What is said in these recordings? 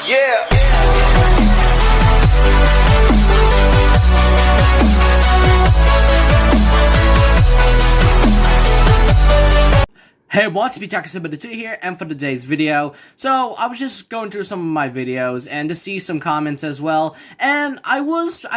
Yeah. Hey, what's up, Talker2 here, and for today's video, so I was just going through some of my videos and to see some comments as well, and I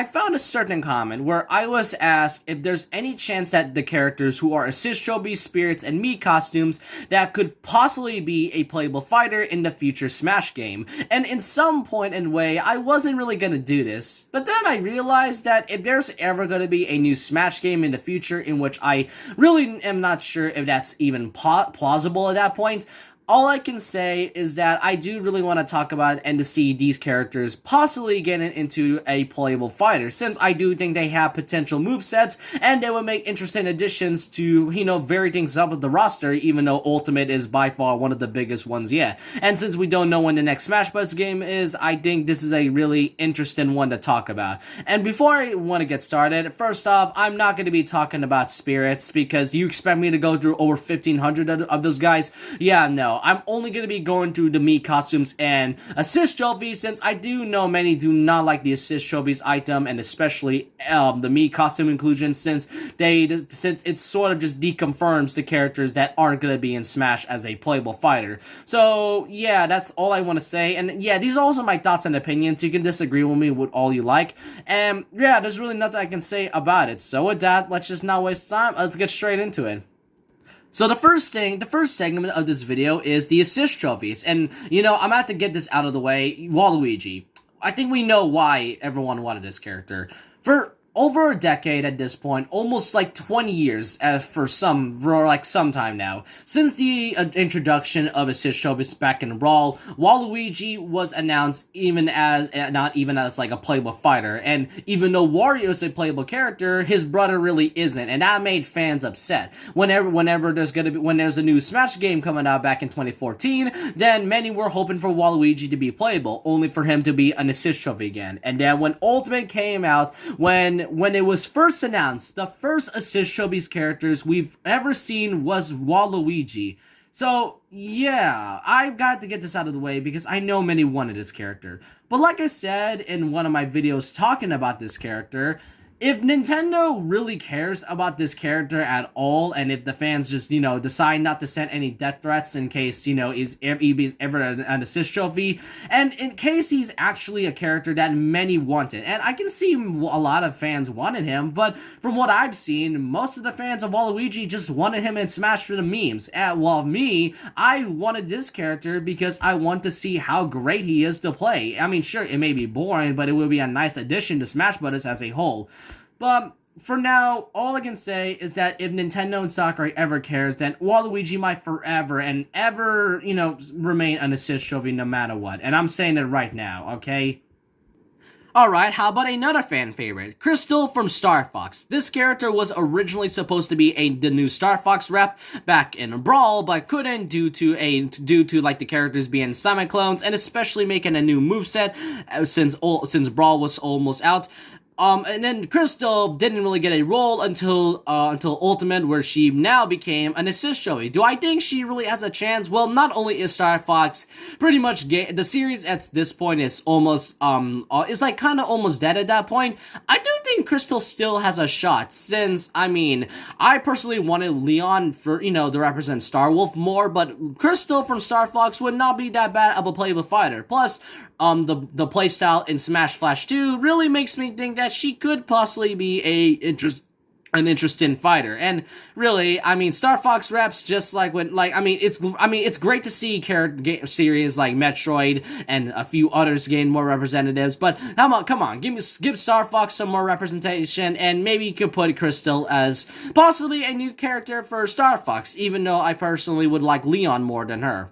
found a certain comment where I was asked if there's any chance that the characters who are assist trophies, spirits, and Mii costumes that could possibly be a playable fighter in the future Smash game, and in some point and way, I wasn't really gonna do this, but then I realized that if there's ever gonna be a new Smash game in the future in which I really am not sure if that's even plausible at that point, all I can say is that I do really want to talk about and to see these characters possibly getting into a playable fighter, since I do think they have potential movesets and they would make interesting additions to, vary things up with the roster, even though Ultimate is by far one of the biggest ones yet. And since we don't know when the next Smash Bros. Game is, I think this is a really interesting one to talk about. And before I want to get started, first off, I'm not going to be talking about spirits, because you expect me to go through over 1,500 of those guys? Yeah, no. I'm only going to be going through the Mii costumes and assist trophies, since I do know many do not like the assist trophies item, and especially the Mii costume inclusion, since it sort of just deconfirms the characters that aren't going to be in Smash as a playable fighter. So yeah, that's all I want to say, and yeah, these are also my thoughts and opinions. You can disagree with me with all you like, and yeah, there's really nothing I can say about it. So with that, let's just not waste time, let's get straight into it. So the first segment of this video is the assist trophies, and I'm gonna have to get this out of the way. Waluigi. I think we know why everyone wanted this character. For over a decade at this point, almost like 20 years for some time now, since the introduction of assist trophies back in Brawl, Waluigi was announced not even as like a playable fighter, and even though Wario is a playable character, his brother really isn't, and that made fans upset. Whenever there's a new Smash game coming out back in 2014, then many were hoping for Waluigi to be playable, only for him to be an assist trophy again. And then when Ultimate came out, when it was first announced, the first assist trophies characters we've ever seen was Waluigi. So, yeah, I've got to get this out of the way because I know many wanted this character. But like I said in one of my videos talking about this character, if Nintendo really cares about this character at all, and if the fans just, decide not to send any death threats in case, he's ever an assist trophy, and in case he's actually a character that many wanted, and I can see a lot of fans wanted him, but from what I've seen, most of the fans of Waluigi just wanted him in Smash for the memes. While me, I wanted this character because I want to see how great he is to play. I mean, sure, it may be boring, but it will be a nice addition to Smash Bros. As a whole. But for now, all I can say is that if Nintendo and Sakurai ever cares, then Waluigi might forever and ever, remain an assist trophy no matter what. And I'm saying it right now, okay? Alright, how about another fan favorite? Crystal from Star Fox. This character was originally supposed to be the new Star Fox rep back in Brawl, but couldn't due to the characters being semi-clones, and especially making a new moveset since Brawl was almost out. And then Crystal didn't really get a role until Ultimate, where she now became an assist trophy. Do I think she really has a chance? Well, not only is Star Fox pretty much the series at this point is almost it's like kind of almost dead at that point. I do think Crystal still has a shot, since I personally wanted Leon for to represent Star Wolf more, but Crystal from Star Fox would not be that bad of a playable fighter. Plus, the playstyle in Smash Flash 2 really makes me think that she could possibly be an interesting fighter. And really, Star Fox reps just like it's great to see series like Metroid and a few others gain more representatives, but come on, give Star Fox some more representation, and maybe you could put Crystal as possibly a new character for Star Fox, even though I personally would like Leon more than her.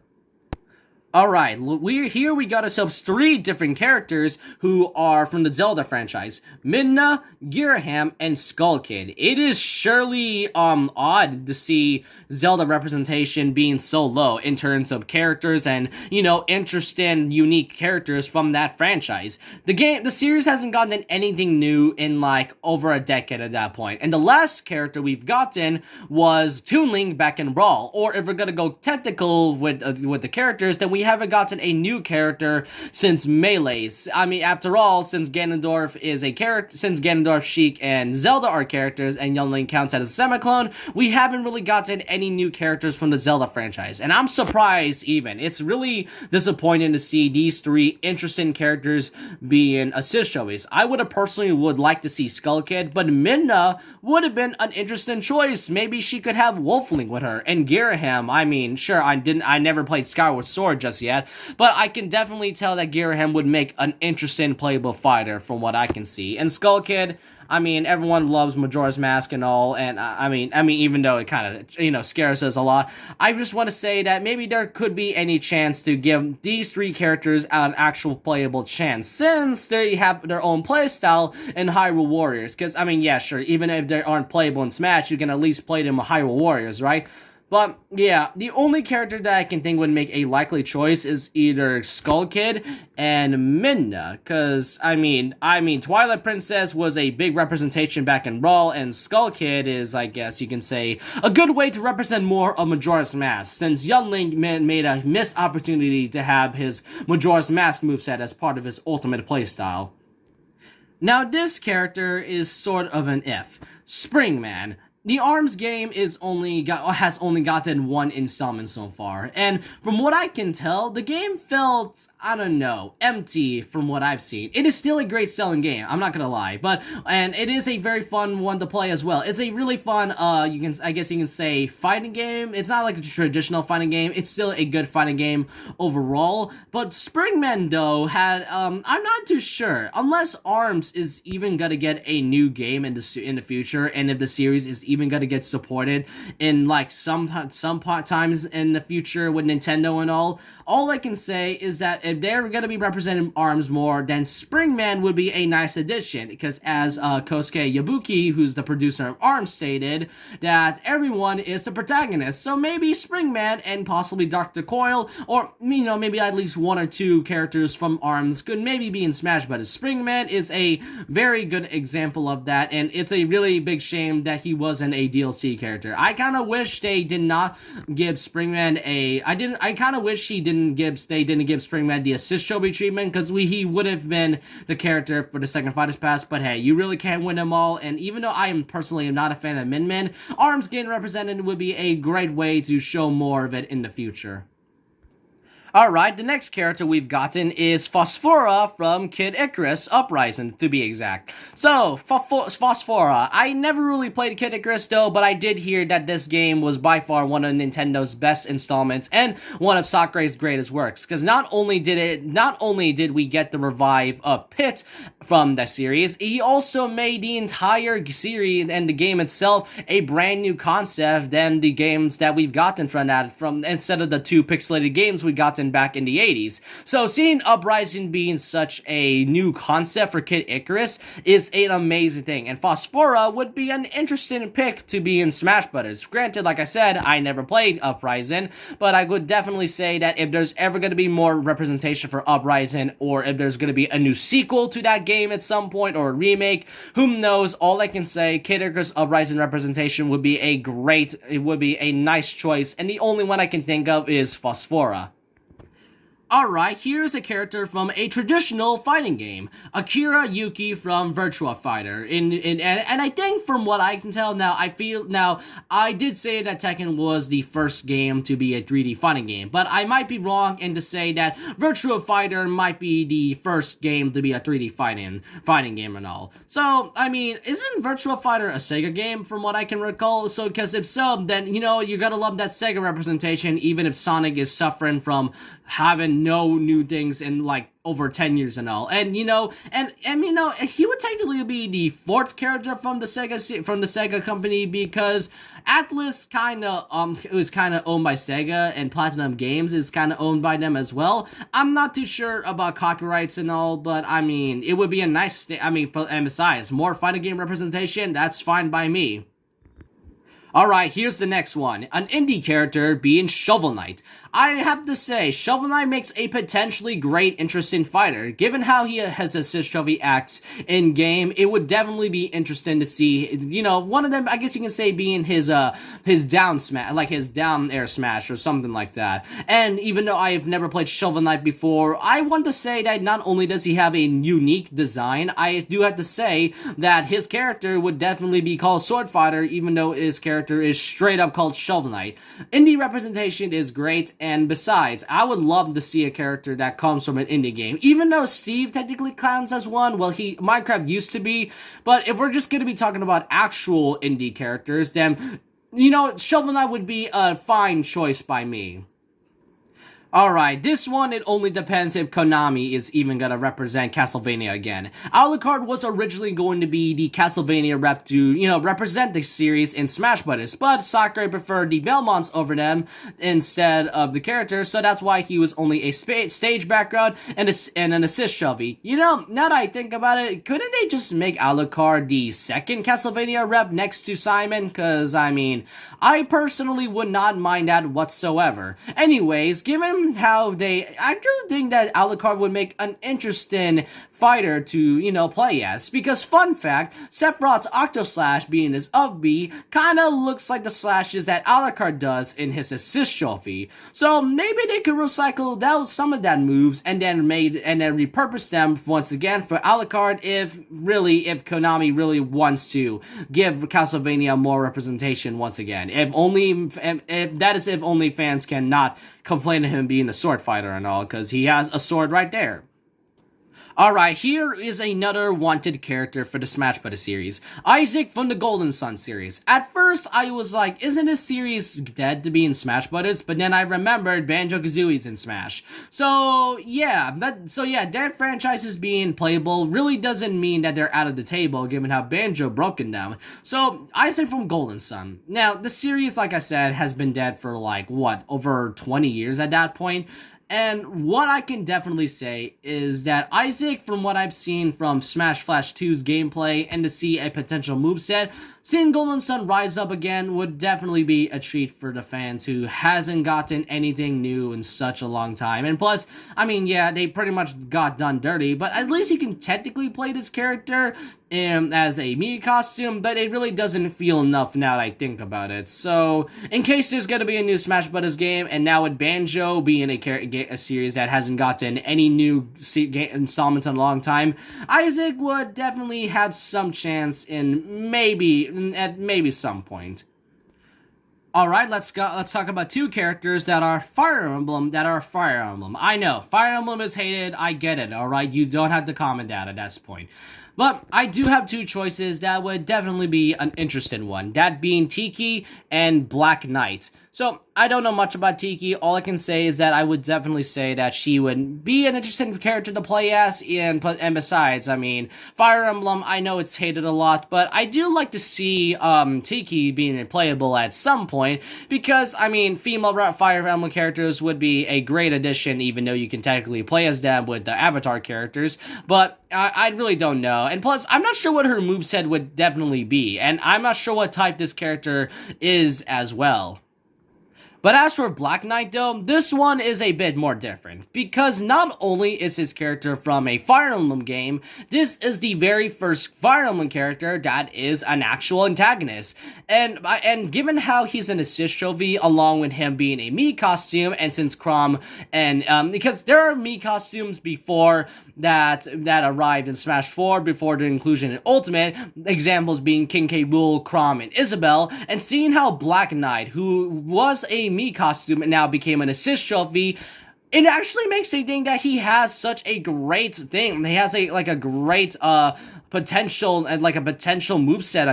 Alright, we got ourselves 3 different characters who are from the Zelda franchise. Midna, Girahim, and Skull Kid. It is surely odd to see Zelda representation being so low in terms of characters and, interesting, unique characters from that franchise. The series hasn't gotten anything new in like over a decade at that point. And the last character we've gotten was Toon Link back in Brawl. Or if we're gonna go technical with the characters, then we haven't gotten a new character since Melee. I mean, after all, since Ganondorf, Sheik, and Zelda are characters, and Young Link counts as a semi-clone, we haven't really gotten any new characters from the Zelda franchise. And I'm surprised, even. It's really disappointing to see these three interesting characters being assist choice. I would like to see Skull Kid, but Midna would have been an interesting choice. Maybe she could have Wolflink with her. And Girahim, I mean, sure, I never played Skyward Sword just yet, but I can definitely tell that Girahim would make an interesting playable fighter from what I can see. And Skull Kid, I mean, everyone loves Majora's Mask and all, and I mean, even though it kind of, scares us a lot, I just want to say that maybe there could be any chance to give these three characters an actual playable chance, since they have their own playstyle in Hyrule Warriors. Because, I mean, yeah, sure, even if they aren't playable in Smash, you can at least play them with Hyrule Warriors, right? But, yeah, the only character that I can think would make a likely choice is either Skull Kid and Midna, because, I mean, Twilight Princess was a big representation back in Brawl, and Skull Kid is, I guess you can say, a good way to represent more of Majora's Mask, since Young Link made a missed opportunity to have his Majora's Mask moveset as part of his ultimate playstyle. Now, this character is sort of an if. Springman. The ARMS game has only gotten one installment so far, and from what I can tell, the game felt, I don't know, empty from what I've seen. It is still a great selling game, I'm not gonna lie, and it is a very fun one to play as well. It's a really fun, I guess you can say, fighting game. It's not like a traditional fighting game, it's still a good fighting game overall, but Springman, though, I'm not too sure, unless ARMS is even gonna get a new game in the future, and if the series is even gonna get supported in like some times in the future with Nintendo and all I can say is that if they're gonna be representing ARMS more, then Springman would be a nice addition, because as Kosuke Yabuki, who's the producer of ARMS, stated that everyone is the protagonist, so maybe Springman and possibly Dr. Coil, or maybe at least one or two characters from ARMS could maybe be in Smash Bros. Springman is a very good example of that, and it's a really big shame that he wasn't a DLC character. I kind of wish they did not give Springman I kind of wish they didn't give Springman the assist trophy treatment, because he would have been the character for the second Fighters Pass, but hey, you really can't win them all, and even though I am personally not a fan of Min Min, ARMS getting represented would be a great way to show more of it in the future. Alright, the next character we've gotten is Phosphora from Kid Icarus Uprising, to be exact. So, Phosphora. I never really played Kid Icarus though, but I did hear that this game was by far one of Nintendo's best installments and one of Sakurai's greatest works, because not only did we get the revive of Pit from the series, he also made the entire series and the game itself a brand new concept than the games that we've gotten from instead of the two pixelated games we gotten back in the 80s. So seeing Uprising being such a new concept for Kid Icarus is an amazing thing, and Phosphora would be an interesting pick to be in Smash Bros. Granted, like I said, I never played Uprising, but I would definitely say that if there's ever going to be more representation for Uprising, or if there's going to be a new sequel to that game at some point, or a remake, who knows, all I can say, Kid Icarus Uprising representation would be a nice choice, and the only one I can think of is Phosphora. Alright, here's a character from a traditional fighting game, Akira Yuki from Virtua Fighter. And I think from what I can tell now, I did say that Tekken was the first game to be a 3D fighting game, but I might be wrong in to say that Virtua Fighter might be the first game to be a 3D fighting game and all. So, I mean, isn't Virtua Fighter a Sega game from what I can recall? So, because if so, then, you gotta love that Sega representation, even if Sonic is suffering from having no new things in like over 10 years and all. And he would technically be the fourth character from the Sega company, because Atlas was kind of owned by Sega, and Platinum Games is kind of owned by them as well. I'm not too sure about copyrights and all, but I mean, it would be a nice and besides, more fighting game representation, that's fine by me. Alright, here's the next one. An indie character being Shovel Knight. I have to say, Shovel Knight makes a potentially great, interesting fighter. Given how his assist trophy acts in-game, it would definitely be interesting to see, one of them, I guess you can say, being his down smash, like his down air smash or something like that. And even though I've never played Shovel Knight before, I want to say that not only does he have a unique design, I do have to say that his character would definitely be called Sword Fighter, even though his character is straight up called Shovel Knight. Indie representation is great, and besides, I would love to see a character that comes from an indie game. Even though Steve technically counts as one, well, Minecraft used to be, but if we're just going to be talking about actual indie characters, then, Shovel Knight would be a fine choice by me. Alright, this one, it only depends if Konami is even gonna represent Castlevania again. Alucard was originally going to be the Castlevania rep to, represent the series in Smash Bros., but Sakurai preferred the Belmonts over them instead of the characters, so that's why he was only a stage background and an assist trophy. Now that I think about it, couldn't they just make Alucard the second Castlevania rep next to Simon? Cause, I personally would not mind that whatsoever. Anyways, given I do think that Alucard would make an interesting fighter to, play as. Because, fun fact, Sephiroth's Octo Slash being his up B kinda looks like the slashes that Alucard does in his assist trophy. So, maybe they could recycle some of that moves and then repurpose them once again for Alucard if Konami really wants to give Castlevania more representation once again. If only fans cannot complain to him being a sword fighter and all, because he has a sword right there. Alright, here is another wanted character for the Smash Bros. Series. Isaac from the Golden Sun series. At first, I was like, isn't this series dead to be in Smash Bros.? But then I remembered Banjo-Kazooie's in Smash. So, dead franchises being playable really doesn't mean that they're out of the table, given how Banjo broken them. So, Isaac from Golden Sun. Now, the series, like I said, has been dead for over 20 years at that point. And what I can definitely say is that Isaac, from what I've seen from Smash Flash 2's gameplay and to see a potential moveset, seeing Golden Sun rise up again would definitely be a treat for the fans who hasn't gotten anything new in such a long time. And plus, they pretty much got done dirty, but at least you can technically play this character as a Mii costume, but it really doesn't feel enough now that I think about it. So, in case there's gonna be a new Smash Bros. Game, and now with Banjo being a series that hasn't gotten any new installments in a long time, Isaac would definitely have some chance at maybe some point. Alright, let's talk about two characters that are Fire Emblem. I know, Fire Emblem is hated, I get it, alright? You don't have to comment that at this point. But I do have two choices that would definitely be an interesting one. That being Tiki and Black Knight. So, I don't know much about Tiki. All I can say is that I would definitely say that she would be an interesting character to play as, and besides, Fire Emblem, I know it's hated a lot, but I do like to see Tiki being playable at some point, because, female Fire Emblem characters would be a great addition, even though you can technically play as them with the avatar characters, but I really don't know. And plus, I'm not sure what her moveset would definitely be, and I'm not sure what type this character is as well. But as for Black Knight though, this one is a bit more different, because not only is his character from a Fire Emblem game, this is the very first Fire Emblem character that is an actual antagonist. And given how he's an assist trophy, along with him being a Mii costume, and since Chrom, and because there are Mii costumes before that arrived in Smash 4 before the inclusion in Ultimate, examples being King K. Rool, Chrom, and Isabelle, and seeing how Black Knight, who was a Mii costume and now became an assist trophy, it actually makes me think that he has such a great thing. He has a great potential and a potential moveset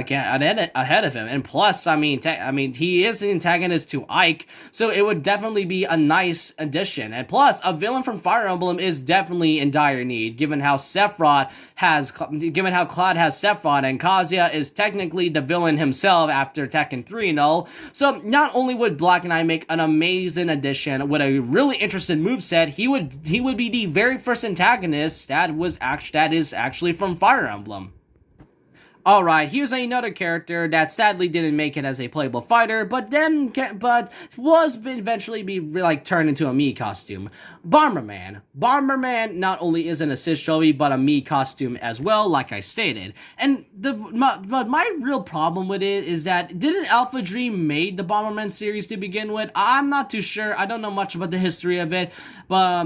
ahead of him. And plus, he is the antagonist to Ike, so it would definitely be a nice addition. And plus, a villain from Fire Emblem is definitely in dire need, given how Cloud has Sephiroth, and Kazuya is technically the villain himself after Tekken 3 and all. So not only would Black Knight make an amazing addition with a really interesting moveset, he would be the very first antagonist that is actually from Fire Emblem. Alright, here's another character that sadly didn't make it as a playable fighter, but was eventually turned into a Mii costume. Bomberman. Bomberman not only is an assist trophy, but a Mii costume as well, like I stated. And my real problem with it is that, didn't Alpha Dream made the Bomberman series to begin with? I'm not too sure, I don't know much about the history of it, but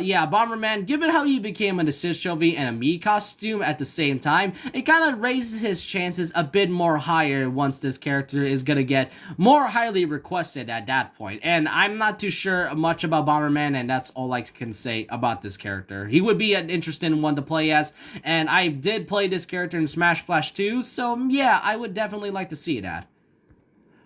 yeah, Bomberman, given how he became an assist trophy and a Mii costume at the same time, it kind of raises his chances a bit more higher once this character is gonna get more highly requested at that point. And I'm not too sure much about Bomberman, and that's all I can say about this character. He would be an interesting one to play as, and I did play this character in Smash Flash 2, so yeah, I would definitely like to see that.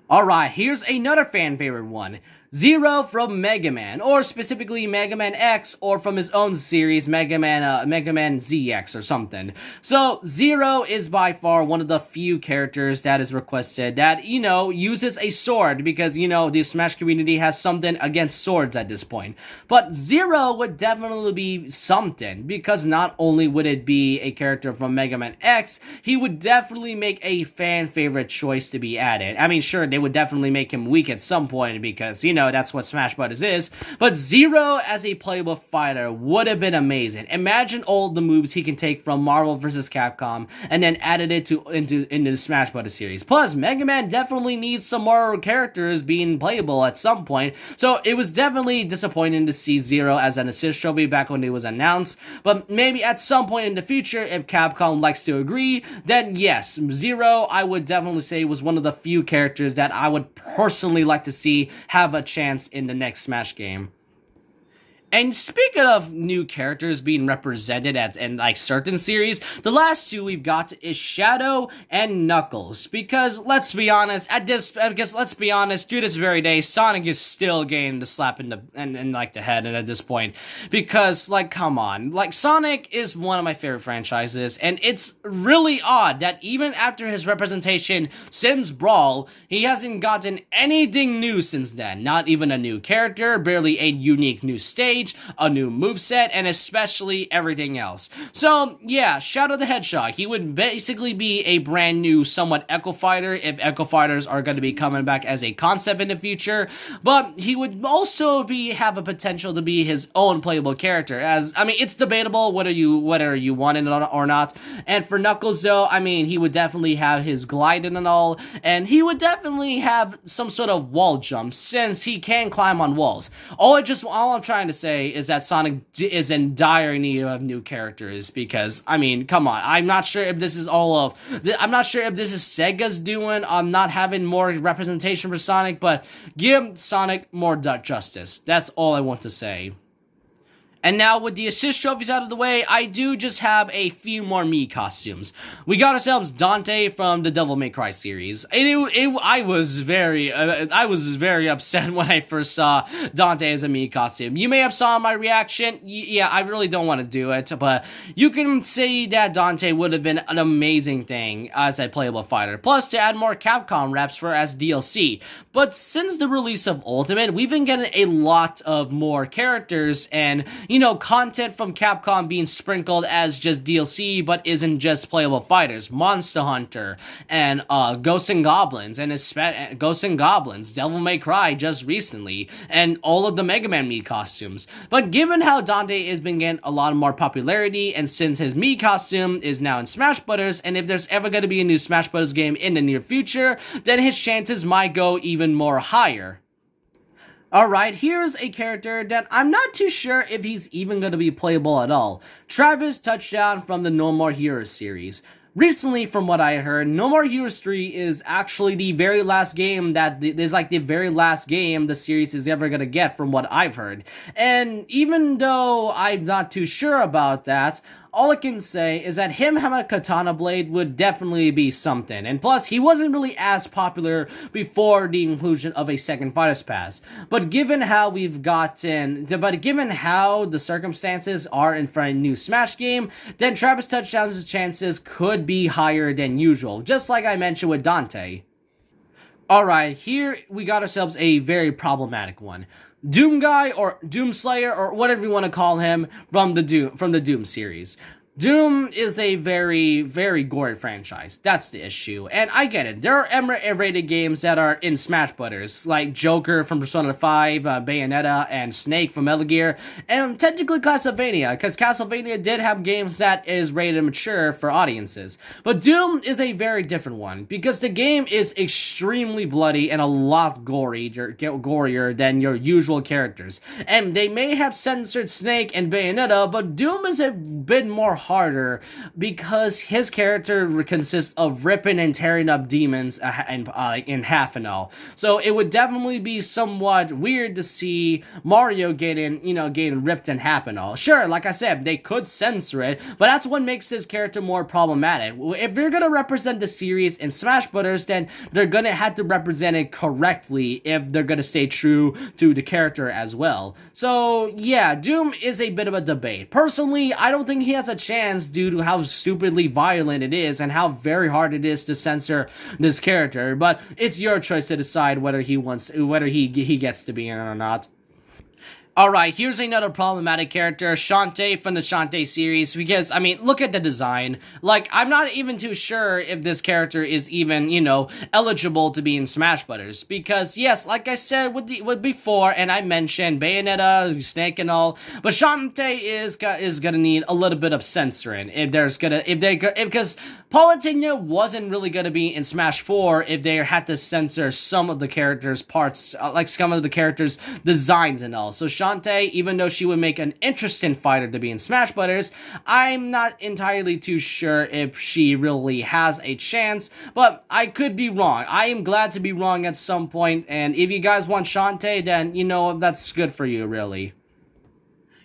Alright, here's another fan favorite one. Zero from Mega Man, or specifically Mega Man X, or from his own series, Mega Man ZX or something. So, Zero is by far one of the few characters that is requested that, uses a sword, because, the Smash community has something against swords at this point. But Zero would definitely be something, because not only would it be a character from Mega Man X, he would definitely make a fan favorite choice to be added. I mean, sure, they would definitely make him weak at some point, because, that's what Smash Brothers is, but Zero as a playable fighter would have been amazing. Imagine all the moves he can take from Marvel vs. Capcom, and then added it into the Smash Brothers series. Plus, Mega Man definitely needs some more characters being playable at some point, so it was definitely disappointing to see Zero as an assist trophy back when it was announced, but maybe at some point in the future, if Capcom likes to agree, then yes, Zero, I would definitely say, was one of the few characters that I would personally like to see have a chance in the next Smash game. And speaking of new characters being represented in certain series, the last two we've got is Shadow and Knuckles. Because let's be honest, to this very day, Sonic is still getting the slap in the head at this point. Because come on, Sonic is one of my favorite franchises, and it's really odd that even after his representation since Brawl, he hasn't gotten anything new since then. Not even a new character, barely a unique new stage, a new moveset, and especially everything else. So, yeah, Shadow the Hedgehog, he would basically be a brand new, somewhat Echo Fighter, if Echo Fighters are going to be coming back as a concept in the future, but he would also have a potential to be his own playable character, it's debatable whether you want it or not, and for Knuckles, though, he would definitely have his gliding and all, and he would definitely have some sort of wall jump, since he can climb on walls. All I'm trying to say is that Sonic is in dire need of new characters, because, come on, I'm not sure if this is Sega's doing on not having more representation for Sonic, but give Sonic more justice. That's all I want to say. And now, with the assist trophies out of the way, I do just have a few more Mii costumes. We got ourselves Dante from the Devil May Cry series. I was very upset when I first saw Dante as a Mii costume. You may have saw my reaction. Yeah, I really don't want to do it, but you can say that Dante would have been an amazing thing as a playable fighter. Plus, to add more Capcom reps as DLC. But since the release of Ultimate, we've been getting a lot of more characters and, content from Capcom being sprinkled as just DLC, but isn't just playable fighters. Monster Hunter, and Ghosts and Goblins, Devil May Cry just recently, and all of the Mega Man Mii costumes. But given how Dante has been getting a lot more popularity, and since his Mii costume is now in Smash Brothers, and if there's ever going to be a new Smash Brothers game in the near future, then his chances might go even more higher. Alright, here's a character that I'm not too sure if he's even going to be playable at all. Travis Touchdown from the No More Heroes series. Recently, from what I heard, No More Heroes 3 is actually the very last game the series is ever gonna get, from what I've heard. And even though I'm not too sure about that, all I can say is that him having a katana blade would definitely be something. And plus, he wasn't really as popular before the inclusion of a second Fighters Pass. But given how the circumstances are for a new Smash game, then Travis Touchdown's chances could be higher than usual, just like I mentioned with Dante. Alright, here we got ourselves a very problematic one. Doom Guy, or Doom Slayer, or whatever you want to call him, from the Doom series. Doom is a very, very gory franchise. That's the issue. And I get it. There are M-rated games that are in Smash Brothers, like Joker from Persona 5, Bayonetta, and Snake from Metal Gear, and technically Castlevania, because Castlevania did have games that is rated mature for audiences. But Doom is a very different one, because the game is extremely bloody and a lot gorier than your usual characters. And they may have censored Snake and Bayonetta, but Doom is a bit more harder because his character consists of ripping and tearing up demons in half and all. So it would definitely be somewhat weird to see Mario getting ripped in half and all. Sure, like I said, they could censor it, but that's what makes this character more problematic. If you're gonna represent the series in Smash Brothers, then they're gonna have to represent it correctly if they're gonna stay true to the character as well. So yeah, Doom is a bit of a debate. Personally, I don't think he has a chance due to how stupidly violent it is and how very hard it is to censor this character, but it's your choice to decide whether he gets to be in it or not. Alright, here's another problematic character, Shantae from the Shantae series, because, I mean, look at the design. Like, I'm not even too sure if this character is even, eligible to be in Smash Brothers, because, yes, like I said with before, and I mentioned Bayonetta, Snake and all, but Shantae is gonna need a little bit of censoring, because Palutena wasn't really gonna be in Smash 4 if they had to censor some of the characters' parts, like some of the characters' designs and all. So Shantae, even though she would make an interesting fighter to be in Smash Brothers, I'm not entirely too sure if she really has a chance, but I could be wrong. I am glad to be wrong at some point, and if you guys want Shantae, then, that's good for you, really.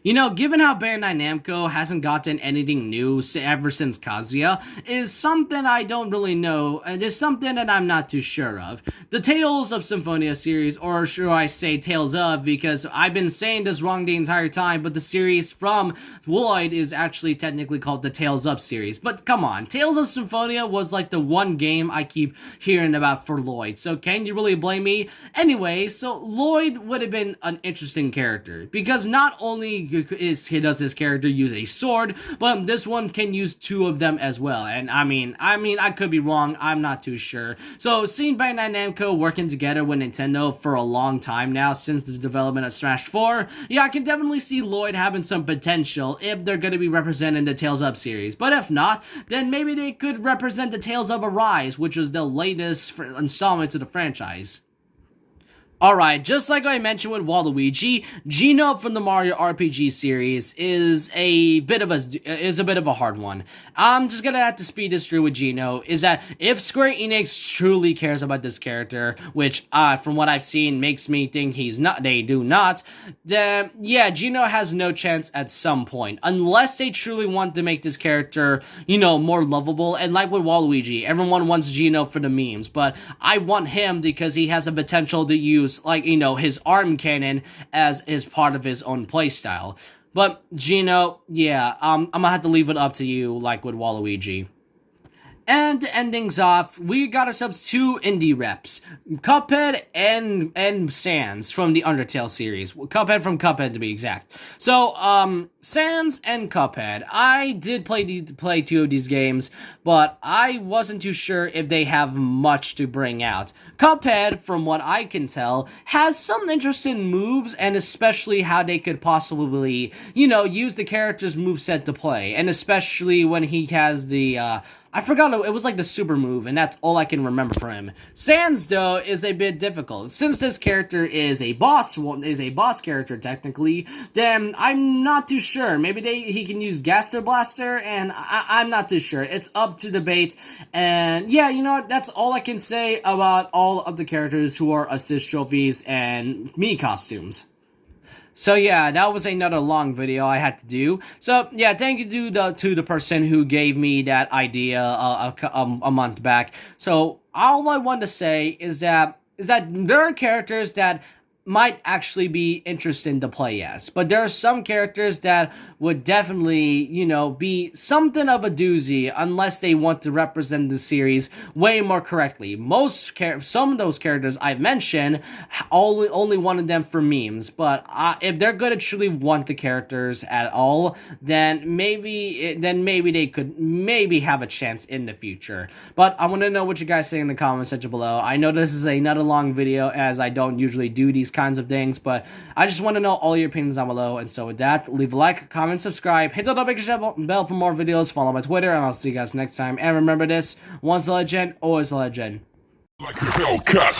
Given how Bandai Namco hasn't gotten anything new ever since Kazuya, is something I don't really know, and is something that I'm not too sure of. The Tales of Symphonia series, or should I say Tales of, because I've been saying this wrong the entire time, but the series from Lloyd is actually technically called the Tales of series. But come on, Tales of Symphonia was like the one game I keep hearing about for Lloyd, so can you really blame me? Anyway, so Lloyd would have been an interesting character, because not only does his character use a sword, but this one can use two of them as well. And I mean, I could be wrong. I'm not too sure. So seeing Bandai Namco working together with Nintendo for a long time now, since the development of Smash 4, yeah, I can definitely see Lloyd having some potential if they're going to be representing the Tales Up series. But if not, then maybe they could represent the Tales of Arise, which was the latest installment to the franchise. Alright, just like I mentioned with Waluigi, Geno from the Mario RPG series is a bit of a hard one. I'm just gonna have to speed this through with Geno, is that if Square Enix truly cares about this character, which, from what I've seen, makes me think they do not, then, yeah, Geno has no chance at some point, unless they truly want to make this character, more lovable, and like with Waluigi, everyone wants Geno for the memes, but I want him because he has a potential to use his arm cannon as part of his own playstyle. But Geno, yeah, I'm gonna have to leave it up to you, like with Waluigi. And to end things off, we got ourselves two indie reps, Cuphead and Sans from the Undertale series. Cuphead from Cuphead, to be exact. So, Sans and Cuphead. I did play two of these games, but I wasn't too sure if they have much to bring out. Cuphead, from what I can tell, has some interesting moves, and especially how they could possibly, use the character's moveset to play, and especially when he has the, I forgot, it was like the super move, and that's all I can remember from him. Sans, though, is a bit difficult. Since this character is a boss character, technically, then I'm not too sure. Maybe he can use Gaster Blaster, and I'm not too sure. It's up to debate, and yeah, that's all I can say about all of the characters who are assist trophies and me costumes. So yeah, that was another long video I had to do. So yeah, thank you to the person who gave me that idea a month back. So all I want to say is that there are characters that might actually be interesting to play as. But there are some characters that would definitely, you know, be something of a doozy unless they want to represent the series way more correctly. Some of those characters I've mentioned only wanted them for memes, but if they're gonna truly want the characters at all, then maybe they could have a chance in the future. But I want to know what you guys say in the comment section below. I know this is another long video, as I don't usually do these kinds of things, but I just want to know all your opinions down below. And so with that, leave a like, comment, subscribe, hit the notification bell for more videos, follow my Twitter, and I'll see you guys next time. And remember this, once a legend, always a legend. Like a Hellcat.